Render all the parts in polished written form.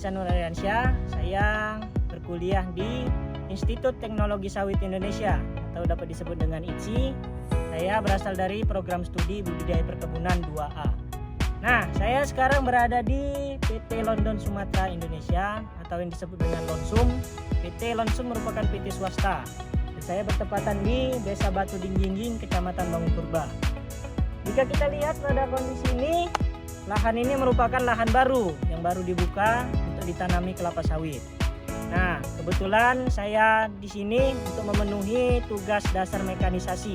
Ihsan Nuradiansyah. Saya berkuliah di Institut Teknologi Sawit Indonesia atau dapat disebut dengan ITSI. Saya berasal dari program studi budidaya perkebunan 2A. Nah, saya sekarang berada di PT London Sumatera Indonesia atau yang disebut dengan Lonsum. PT Lonsum merupakan PT swasta. Dan saya bertepatan di Desa Batu Dingging, Kecamatan Bangun Purba. Jika kita lihat pada kondisi ini, lahan ini merupakan lahan baru yang baru dibuka untuk ditanami kelapa sawit. Nah, kebetulan saya di sini untuk memenuhi tugas dasar mekanisasi,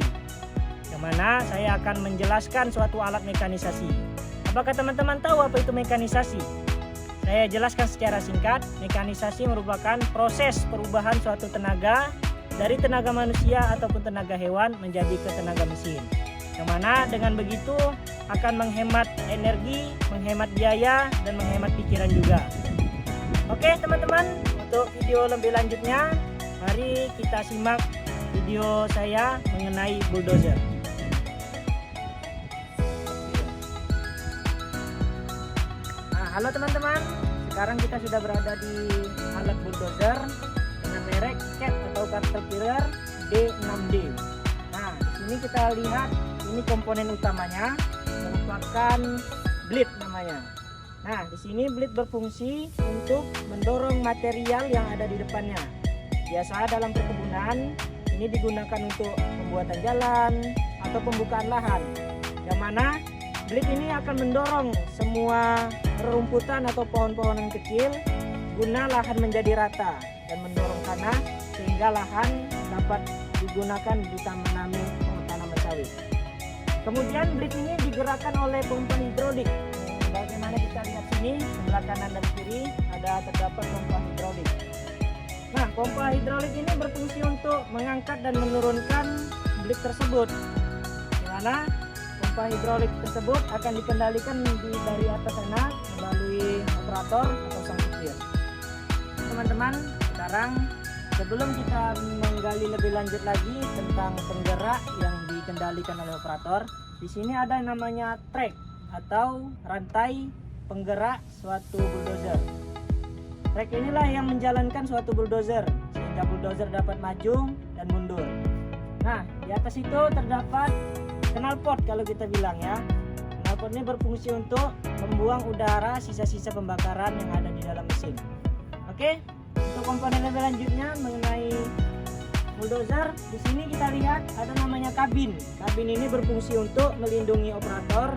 yang mana saya akan menjelaskan suatu alat mekanisasi. Apakah teman-teman tahu apa itu mekanisasi? Saya jelaskan secara singkat. Mekanisasi merupakan proses perubahan suatu tenaga dari tenaga manusia ataupun tenaga hewan menjadi ke tenaga mesin. Yang mana dengan begitu akan menghemat energi, menghemat biaya, dan menghemat pikiran juga. Oke teman-teman, untuk video lebih lanjutnya, mari kita simak video saya mengenai bulldozer. Nah, halo teman-teman, sekarang kita sudah berada di alat bulldozer dengan merek Cat atau Caterpillar D6D. Nah, di sini kita lihat ini komponen utamanya merupakan blade namanya. Nah, di sini blade berfungsi untuk mendorong material yang ada di depannya. Biasa dalam perkebunan ini digunakan untuk pembuatan jalan atau pembukaan lahan. Yang mana blade ini akan mendorong semua rerumputan atau pohon-pohonan kecil guna lahan menjadi rata dan mendorong tanah sehingga lahan dapat digunakan di tanami tanaman sawit. Kemudian blade ini digerakkan oleh pompa hidrolik. Bagaimana kita lihat sini, sebelah kanan dan kiri terdapat pompa hidrolik. Nah, pompa hidrolik ini berfungsi untuk mengangkat dan menurunkan blade tersebut. Di mana pompa hidrolik tersebut akan dikendalikan dari atas sana melalui operator atau sang supir. Teman-teman, sekarang sebelum kita menggali lebih lanjut lagi tentang penggerak yang dikendalikan oleh operator, di sini ada yang namanya trek atau rantai penggerak suatu bulldozer. Trek inilah yang menjalankan suatu bulldozer sehingga bulldozer dapat maju dan mundur. Nah, di atas itu terdapat knalpot kalau kita bilang ya. Knalpot ini berfungsi untuk membuang udara sisa-sisa pembakaran yang ada di dalam mesin. Oke, untuk komponen lebih lanjutnya mengenai bulldozer, di sini kita lihat ada namanya kabin. Kabin ini berfungsi untuk melindungi operator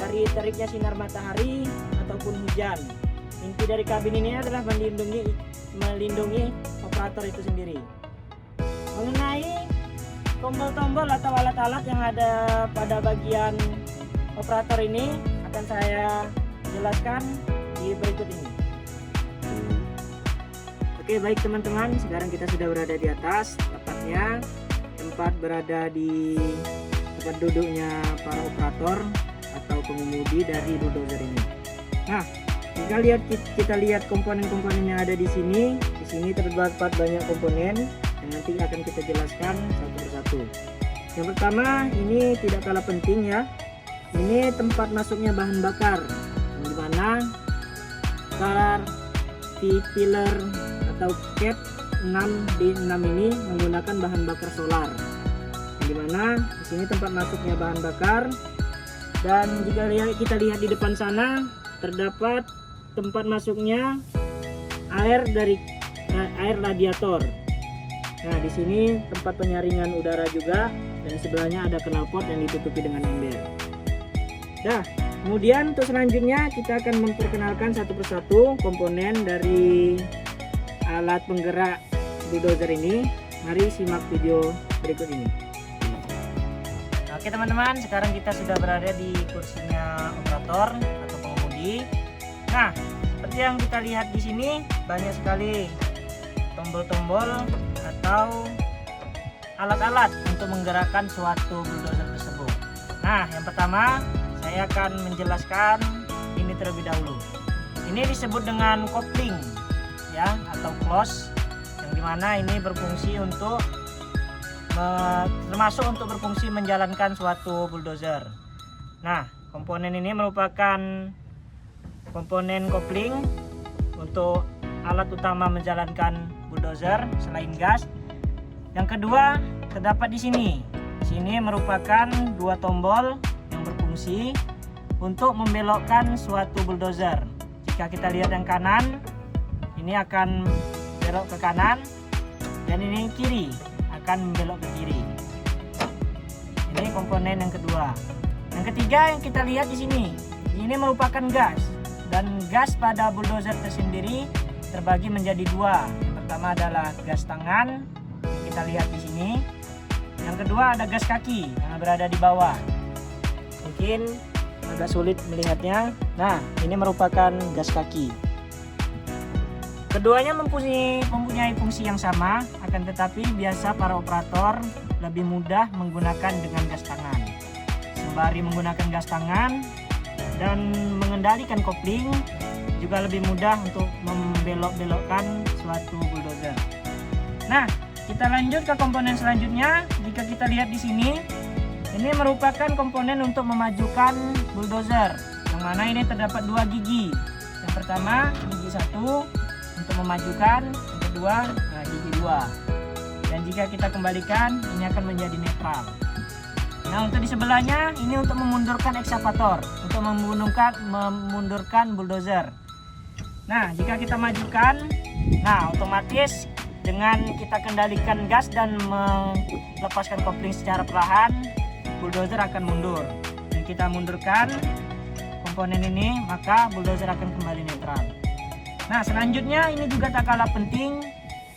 dari teriknya sinar matahari ataupun hujan. Inti dari kabin ini adalah melindungi operator itu sendiri. Mengenai tombol-tombol atau alat-alat yang ada pada bagian operator ini akan saya jelaskan di berikut ini. Oke, baik teman-teman, sekarang kita sudah berada di atas, tepatnya tempat berada di tempat duduknya para operator atau pengemudi dari bulldozer ini. Nah, jika kita lihat komponen-komponen yang ada di sini terdapat banyak komponen yang nanti akan kita jelaskan satu persatu. Yang pertama, ini tidak kalah penting ya. Ini tempat masuknya bahan bakar, yang dimana Caterpillar atau Cat 6D6 ini menggunakan bahan bakar solar. Dimana di sini tempat masuknya bahan bakar, dan jika kita lihat di depan sana terdapat tempat masuknya air dari air radiator. Nah, di sini tempat penyaringan udara juga, dan sebelahnya ada knalpot yang ditutupi dengan ember. Nah, kemudian untuk selanjutnya kita akan memperkenalkan satu persatu komponen dari alat penggerak bulldozer ini. Mari simak video berikut ini. Oke teman-teman, sekarang kita sudah berada di kursinya operator atau pengemudi. Nah, seperti yang kita lihat di sini banyak sekali tombol-tombol atau alat-alat untuk menggerakkan suatu bulldozer tersebut. Nah, yang pertama saya akan menjelaskan ini terlebih dahulu. Ini disebut dengan kopling ya atau close, yang dimana ini berfungsi untuk termasuk untuk berfungsi menjalankan suatu bulldozer. Nah, komponen ini merupakan komponen kopling untuk alat utama menjalankan bulldozer selain gas. Yang kedua terdapat di sini. Di sini merupakan dua tombol yang berfungsi untuk membelokkan suatu bulldozer. Jika kita lihat yang kanan, ini akan belok ke kanan, dan ini kiri akan belok ke kiri. Ini komponen yang kedua. Yang ketiga yang kita lihat di sini, ini merupakan gas, dan gas pada bulldozer tersendiri terbagi menjadi dua. Yang pertama adalah gas tangan, kita lihat di sini. Yang kedua ada gas kaki yang berada di bawah. Mungkin agak sulit melihatnya. Nah, ini merupakan gas kaki. Keduanya mempunyai fungsi yang sama, akan tetapi biasa para operator lebih mudah menggunakan dengan gas tangan. Sembari menggunakan gas tangan dan mengendalikan kopling, juga lebih mudah untuk membelok-belokkan suatu bulldozer. Nah, kita lanjut ke komponen selanjutnya. Jika kita lihat di sini, ini merupakan komponen untuk memajukan bulldozer, yang mana ini terdapat dua gigi. Yang pertama gigi 1 untuk memajukan, yang kedua gigi 2. Dan jika kita kembalikan, ini akan menjadi netral. Nah, untuk di sebelahnya ini untuk memundurkan eksavator, untuk memundurkan bulldozer. Nah, jika kita majukan, nah otomatis dengan kita kendalikan gas dan melepaskan kopling secara perlahan, bulldozer akan mundur. Dan kita mundurkan komponen ini, maka bulldozer akan kembali netral. Nah, selanjutnya ini juga tak kalah penting.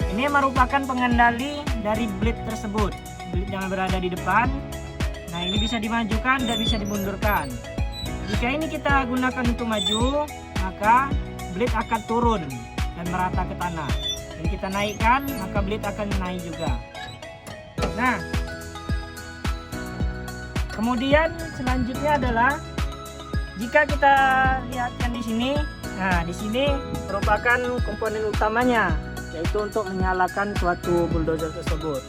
Ini merupakan pengendali dari blade tersebut. Blade yang berada di depan. Nah, ini bisa dimajukan dan bisa dimundurkan. Jika ini kita gunakan untuk maju, maka blade akan turun dan merata ke tanah. Dan kita naikkan, maka blade akan naik juga. Nah, kemudian selanjutnya adalah jika kita lihatkan di sini, nah di sini merupakan komponen utamanya, yaitu untuk menyalakan suatu bulldozer tersebut.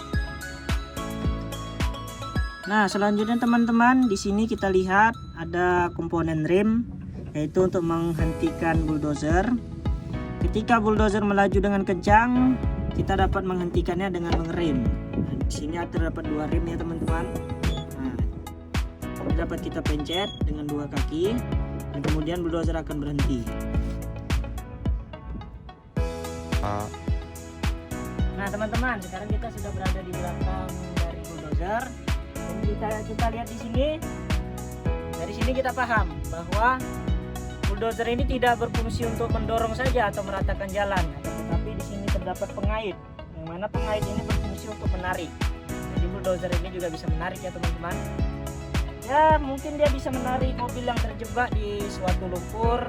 Nah, selanjutnya teman-teman, di sini kita lihat ada komponen rem, yaitu untuk menghentikan bulldozer. Ketika bulldozer melaju dengan kencang, kita dapat menghentikannya dengan mengerem. Nah, di sini terdapat dua rem ya teman-teman. Nah, ini dapat kita pencet dengan dua kaki, dan kemudian bulldozer akan berhenti. Nah teman-teman, sekarang kita sudah berada di belakang dari bulldozer. Dan kita lihat di sini, dari sini kita paham bahwa bulldozer ini tidak berfungsi untuk mendorong saja atau meratakan jalan, tetapi di sini terdapat pengait, yang mana pengait ini berfungsi untuk menarik. Jadi bulldozer ini juga bisa menarik ya teman-teman. Ya, mungkin dia bisa menarik mobil yang terjebak di suatu lumpur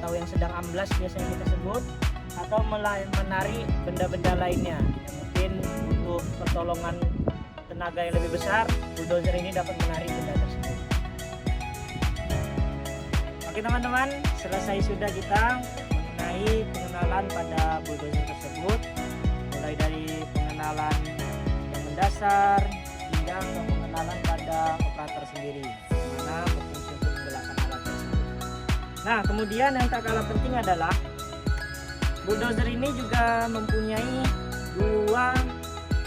atau yang sedang amblas biasanya kita sebut, atau menarik benda-benda lainnya yang mungkin butuh pertolongan tenaga yang lebih besar. Bulldozer ini dapat menarik benda tersebut. Oke teman-teman, selesai sudah kita mengenai pengenalan pada bulldozer tersebut, mulai dari pengenalan yang mendasar hingga ke pengenalan pada operator sendiri, mana berfungsi untuk menggerakkan alat tersebut. Nah, kemudian yang tak kalah penting adalah bulldozer ini juga mempunyai dua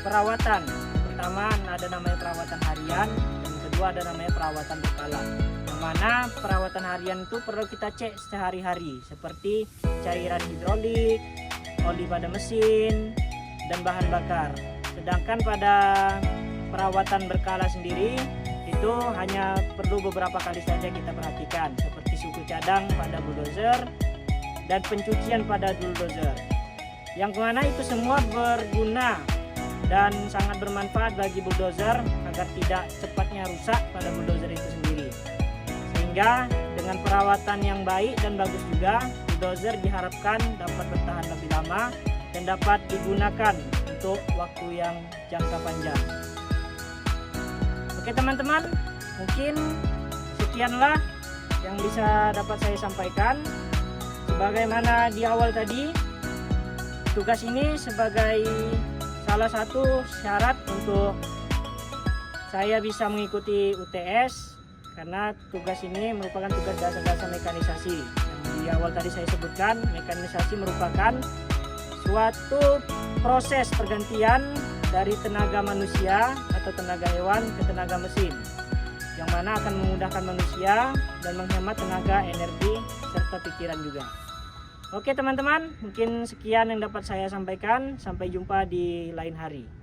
perawatan. Pertama ada namanya perawatan harian, dan kedua ada namanya perawatan berkala. Yang mana perawatan harian itu perlu kita cek sehari-hari, seperti cairan hidrolik, oli pada mesin, dan bahan bakar. Sedangkan pada perawatan berkala sendiri itu hanya perlu beberapa kali saja kita perhatikan, seperti suku cadang pada bulldozer dan pencucian pada bulldozer, yang mana itu semua berguna dan sangat bermanfaat bagi bulldozer agar tidak cepatnya rusak pada bulldozer itu sendiri. Sehingga dengan perawatan yang baik dan bagus juga, bulldozer diharapkan dapat bertahan lebih lama dan dapat digunakan untuk waktu yang jangka panjang. Oke teman-teman, mungkin sekianlah yang bisa dapat saya sampaikan. Sebagaimana di awal tadi, tugas ini sebagai salah satu syarat untuk saya bisa mengikuti UTS, karena tugas ini merupakan tugas dasar-dasar mekanisasi yang di awal tadi saya sebutkan, mekanisasi merupakan suatu proses pergantian dari tenaga manusia atau tenaga hewan ke tenaga mesin, yang mana akan memudahkan manusia dan menghemat tenaga, energi, serta pikiran juga. Oke teman-teman, mungkin sekian yang dapat saya sampaikan. Sampai jumpa di lain hari.